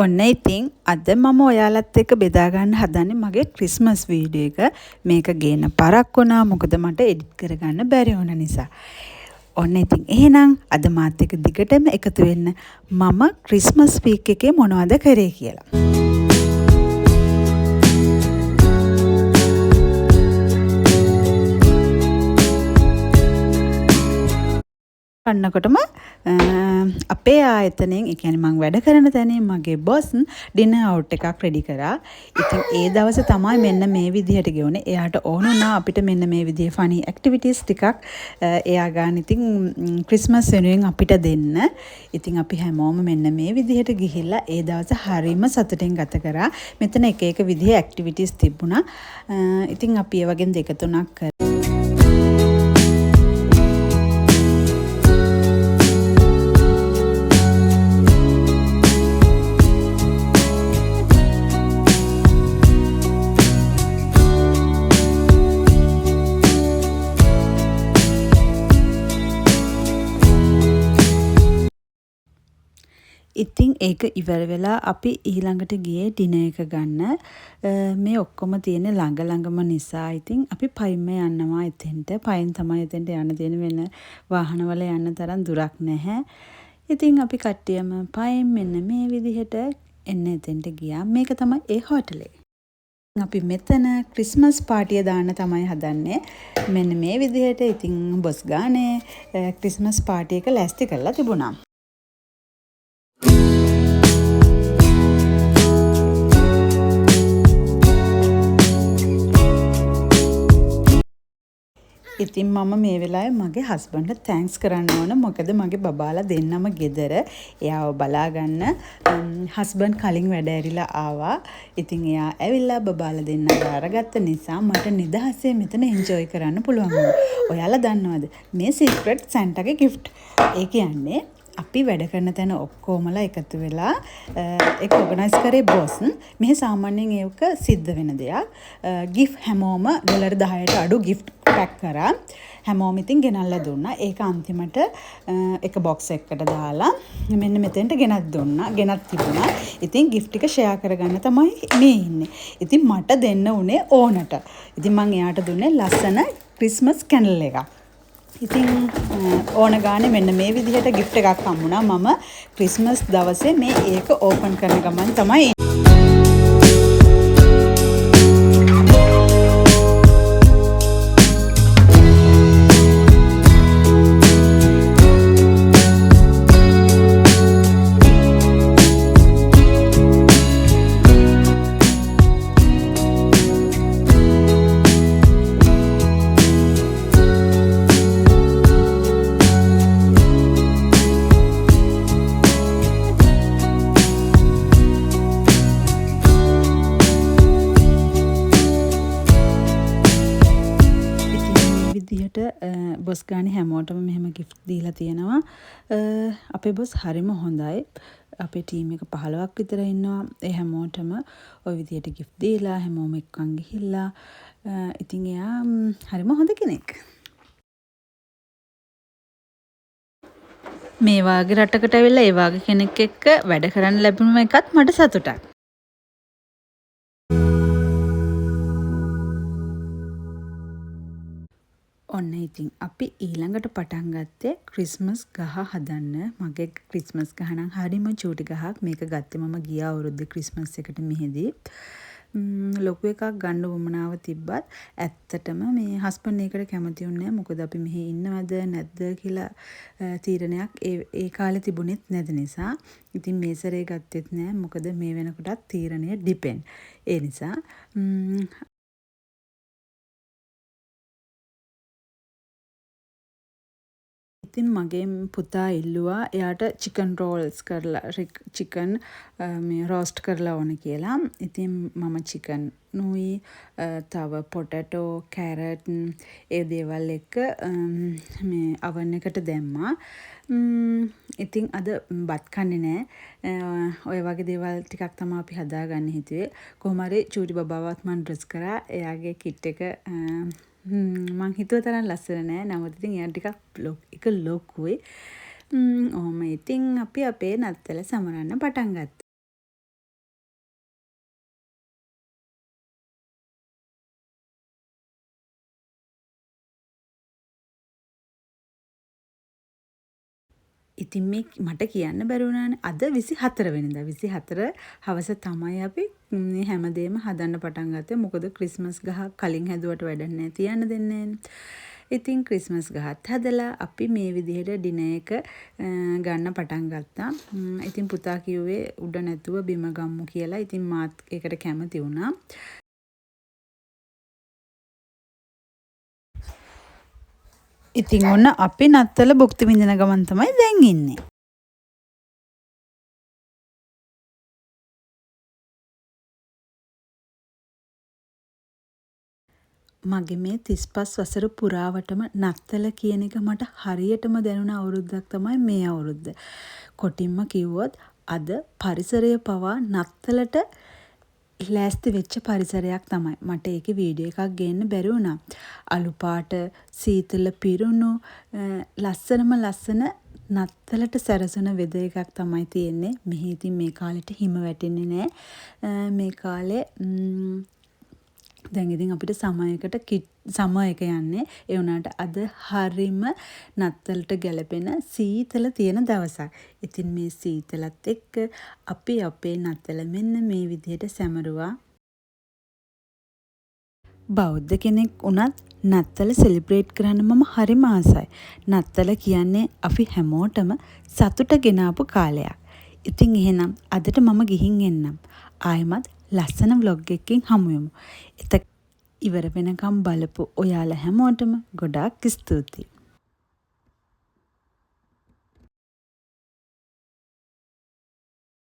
ඔන්න ඉතින් අද මම ඔයාලත් එක්ක බෙදා ගන්න හදන්නේ මගේ ක්‍රිස්මස් වීඩියෝ එක. මේක ගේන පරක් වුණා මොකද මට එඩිට් කරගන්න බැරි වුණ නිසා. ඔන්න ඉතින් එහෙනම් අද මාත් එක්ක දිගටම එකතු වෙන්න මම ක්‍රිස්මස් වීක් එකේ මොනවද කරේ කියලා. කන්නකොටම අපේ ආයතනයෙන් ඒ කියන්නේ මම වැඩ කරන තැනේ මගේ බොස් ඩිනර් අවුට් එකක් රෙඩි කරා. ඉතින් ඒ දවසේ තමයි මෙන්න මේ විදිහට ගෙවුනේ. එයාට ඕන වුණා අපිට මෙන්න මේ විදිහේ ෆනි ඇක්ටිවිටීස් ටිකක් එයා ගන්න ඉතින් ක්‍රිස්මස් වෙනුවෙන් අපිට දෙන්න. ඉතින් අපි හැමෝම මෙන්න මේ විදිහට ගිහිල්ලා ඒ දවස් හරීම සතුටින් ගත කරා. මෙතන එක එක විදිහේ ඇක්ටිවිටීස් තිබුණා. ඉතින් අපි ඒ වගේ දෙක තුනක් කරා. ඉතින් ඒක ඉවර වෙලා අපි ඊළඟට ගියේ ඩිනර් එක ගන්න. මේ ඔක්කොම තියෙන ළඟම නිසා ඉතින් අපි පයින්ම යනවා එතෙන්ට. පයින් තමයි එතෙන්ට යන්න තියෙන වෙන වාහනවල යන්න තරම් දුරක් නැහැ. ඉතින් අපි කට්ටියම පයින් මෙන්න මේ විදිහට එන්න එතෙන්ට ගියා. මේක තමයි ඒ හෝටලේ. අපි මෙතන ක්‍රිස්මස් පාටිය දාන්න තමයි හදන්නේ. මෙන්න මේ විදිහට ඉතින් බොස් ගානේ ක්‍රිස්මස් පාටි එක ලෑස්ති කරලා තිබුණා. ඉතින් මම මේ වෙලාවේ මගේ හස්බන්ඩ්ට තෑන්ක්ස් කරන්න ඕන. මොකද මගේ බබාලා දෙන්නම ගෙදර එයාව බලා ගන්න හස්බන්ඩ් කලින් වැඩ ඇරිලා ආවා. ඉතින් එයා ඇවිල්ලා බබාලා දෙන්න බාරගත්ත නිසා මට නිදහසේ මෙතන එන්ජොයි කරන්න පුළුවන් වුණා. ඔයාලා දන්නවද මේ සීක්‍රට් සැන්ටාගේ ගිෆ්ට්? ඒ කියන්නේ අපි වැඩ කරන තැන ඔක්කොමලා එකතු වෙලා ඒක ඕගනයිස් කරේ බොස්. මෙහි සාමාන්‍යයෙන් ඒක සිද්ධ වෙන දෙයක්. ගිෆ්ට් හැමෝම $10ට අඩු ගිෆ්ට් පැක් කරා. හැමෝම ඉතින් ගෙනල්ලා දුන්නා. ඒක අන්තිමට එක බොක්ස් එකකට දාලා මෙන්න මෙතෙන්ට ගෙනත් දුන්නා. ගෙනත් තිබුණා. ඉතින් ගිෆ්ට් එක ෂෙයා කරගන්න තමයි මේ ඉන්නේ. ඉතින් මට දෙන්න උනේ ඕනට. ඉතින් මං එයාට දුන්නේ ලස්සන ක්‍රිස්මස් කැන්ඩල් එකක්. ඉතින් ඕන ගානේ මෙන්න මේ විදිහට ගිෆ්ට් එකක් හම්බුණා. මම ක්‍රිස්මස් දවසේ මේ ඒක ඕපන් කරන ගමන් තමයි බොස් ගානේ හැමෝටම මෙහෙම ගිෆ්ට් දීලා තියෙනවා. අපේ බොස් හරිම හොඳයි. අපේ ටීම් එක 15ක් විතර ඉන්නවා. ඒ හැමෝටම ওই විදියට ගිෆ්ට් දීලා හැමෝම එක්කන් ගිහිල්ලා ඉතින් එයා හරිම හොඳ කෙනෙක්. මේ වාගේ රටකට ඇවිල්ලා ඒ වාගේ කෙනෙක් එක්ක වැඩ කරන්න ලැබුණ එකත් මට සතුටක්. ඔන්න ඉතින් අපි ඊළඟට පටන් ගත්තේ ක්‍රිස්මස් ගහ හදන්න. මගේ ක්‍රිස්මස් ගහ නම් හරිම චූටි ගහක්. මේක ගත්තේ මම ගිය අවුරුද්දේ ක්‍රිස්මස් එකට මෙහෙදී. ලොකු එකක් ගන්න වමනාව තිබ්බත් ඇත්තටම මේ හස්බන්ඩ් ඒකට කැමති වුණේ නැහැ. මොකද අපි මෙහි ඉන්නවද නැද්ද කියලා තීරණයක් ඒ කාලේ තිබුණෙත් නැති නිසා. ඉතින් මේ සැරේ ගත්තෙත් නැහැ. මොකද මේ වෙනකොටත් තීරණය ඩිපෙන්ඩ්. ඒ නිසා ඉතින් මගේ පුතා ඉල්ලුවා එයාට චිකන් රෝල්ස් කරලා චිකන් මේ රෝස්ට් කරලා ඕන කියලා. ඉතින් මම චිකන් නුයි තව පොටැටෝ කැරට් ඒ දේවල් එක්ක මේ oven එකට දැම්මා. ඉතින් අද බත් කන්නේ නැහැ. ඔය වගේ දේවල් ටිකක් තමයි අපි හදාගන්න හිතුවේ. කොහොම හරි චූටි බබාවත් මම ඩ්‍රෙස් කරා. එයාගේ කිට් එක මං හිතුව තරම් ලස්සන නෑ. නමුත් ඉතින් එයා ටිකක් ලොකුයි. ඔහොම ඉතින් අපි අපේ නත්තල සමරන්න පටන් ගත්තා. ඉතින් මේ මට කියන්න බැරි වුණානේ. අද 24 වෙනිදා. 24 හවස තමයි අපි මේ හැමදේම හදන්න පටන් ගත්තේ. මොකද ක්‍රිස්මස් ගහ කලින් හැදුවට වැඩක් නැහැ. තියන්න දෙන්නේ ඉතින් ක්‍රිස්මස් ගහත් හදලා අපි මේ විදිහට ඩිනර් එක ගන්න පටන් ගත්තා. ඉතින් පුතා කිව්වේ උඩ නැතුව බිම ගම්මු කියලා. ඉතින් මාත් ඒකට කැමති වුණා. ඉතින් ඔන්න අපි නත්තල භුක්ති විඳින ගමන් තමයි දැන් ඉන්නේ. මගේ මේ 35 වසර පුරාවටම නත්තල කියන එක මට හරියටම දැනුණ අවුරුද්දක් තමයි මේ අවුරුද්ද. කොටින්ම කිව්වොත් අද පරිසරය පවා නත්තලට ලෑස්ති වෙච්ච පරිසරයක් තමයි. මට ඒකේ වීඩියෝ එකක් ගේන්න බැරි වුණා. අලු පාට සීතල පිරුණු ලස්සනම ලස්සන නත්තලට සැරසුන වෙදර් එකක් තමයි තියෙන්නේ. මෙහි ඉතින් මේ කාලෙට හිම වැටෙන්නේ නැහැ. මේ කාලේ දැන් ඉතින් අපිට සම එක යන්නේ. ඒ වුණාට අද හරිම නත්තලට ගැලපෙන සීතල තියෙන දවසක්. ඉතින් මේ සීතලත් එක්ක අපි අපේ නත්තල මෙන්න මේ විදිහට සැමරුවා. බෞද්ධ කෙනෙක් වුණත් නත්තල සෙලිබ්‍රේට් කරන්න මම හරිම ආසයි. නත්තල කියන්නේ අපි හැමෝටම සතුට ගෙනාපු කාලයක්. ඉතින් එහෙනම් අදට මම ගිහින් එන්නම්. ආයෙමත් ලස්සන vlog එකකින් හමු වෙමු. ඉවර වෙනකම් බලපු ඔයාලා හැමෝටම ගොඩාක් ස්තුතියි.